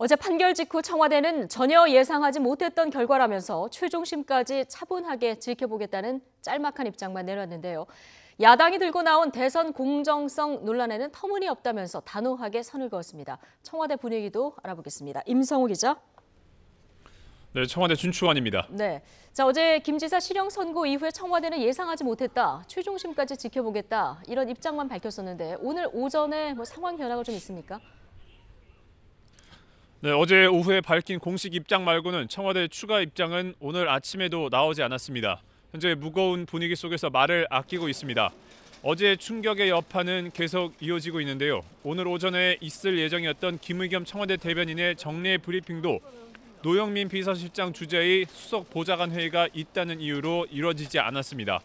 어제 판결 직후 청와대는 전혀 예상하지 못했던 결과라면서 최종심까지 차분하게 지켜보겠다는 짤막한 입장만 내놨는데요. 야당이 들고 나온 대선 공정성 논란에는 터무니없다면서 단호하게 선을 그었습니다. 청와대 분위기도 알아보겠습니다. 임성우 기자. 네, 청와대 준추원입니다. 네. 자, 어제 김 지사 실형 선고 이후에 청와대는 예상하지 못했다. 최종심까지 지켜보겠다. 이런 입장만 밝혔었는데 오늘 오전에 상황 변화가 좀 있습니까? 네, 어제 오후에 밝힌 공식 입장 말고는 청와대 추가 입장은 오늘 아침에도 나오지 않았습니다. 현재 무거운 분위기 속에서 말을 아끼고 있습니다. 어제 충격의 여파는 계속 이어지고 있는데요. 오늘 오전에 있을 예정이었던 김의겸 청와대 대변인의 정례 브리핑도 노영민 비서실장 주재의 수석 보좌관 회의가 있다는 이유로 이뤄지지 않았습니다.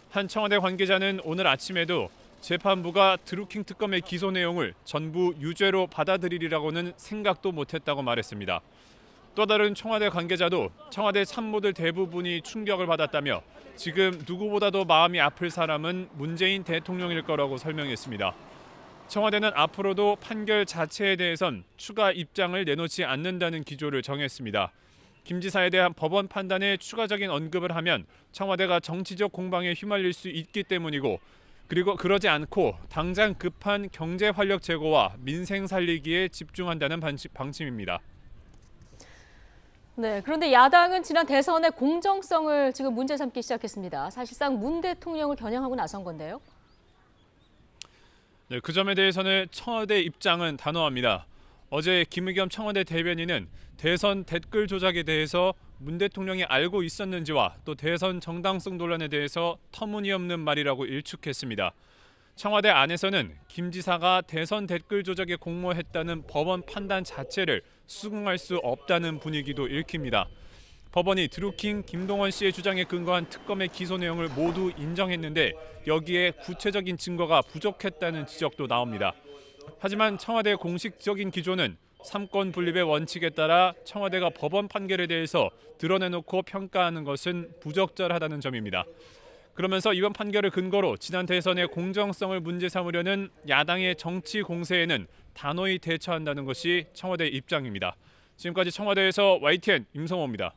한 청와대 관계자는 오늘 아침에도 재판부가 드루킹 특검의 기소 내용을 전부 유죄로 받아들이리라고는 생각도 못했다고 말했습니다. 또 다른 청와대 관계자도 청와대 참모들 대부분이 충격을 받았다며 지금 누구보다도 마음이 아플 사람은 문재인 대통령일 거라고 설명했습니다. 청와대는 앞으로도 판결 자체에 대해선 추가 입장을 내놓지 않는다는 기조를 정했습니다. 김 지사에 대한 법원 판단에 추가적인 언급을 하면 청와대가 정치적 공방에 휘말릴 수 있기 때문이고 그리고 그러지 않고 당장 급한 경제 활력 제고와 민생 살리기에 집중한다는 방침입니다. 네, 그런데 야당은 지난 대선의 공정성을 지금 문제 삼기 시작했습니다. 사실상 문 대통령을 겨냥하고 나선 건데요. 네, 그 점에 대해서는 청와대 입장은 단호합니다. 어제 김의겸 청와대 대변인은 대선 댓글 조작에 대해서 문 대통령이 알고 있었는지와 또 대선 정당성 논란에 대해서 터무니없는 말이라고 일축했습니다. 청와대 안에서는 김 지사가 대선 댓글 조작에 공모했다는 법원 판단 자체를 수긍할 수 없다는 분위기도 읽힙니다. 법원이 드루킹 김동원 씨의 주장에 근거한 특검의 기소 내용을 모두 인정했는데 여기에 구체적인 증거가 부족했다는 지적도 나옵니다. 하지만 청와대 공식적인 기조는 삼권 분립의 원칙에 따라 청와대가 법원 판결에 대해서 드러내놓고 평가하는 것은 부적절하다는 점입니다. 그러면서 이번 판결을 근거로 지난 대선의 공정성을 문제 삼으려는 야당의 정치 공세에는 단호히 대처한다는 것이 청와대 입장입니다. 지금까지 청와대에서 YTN 임성호입니다.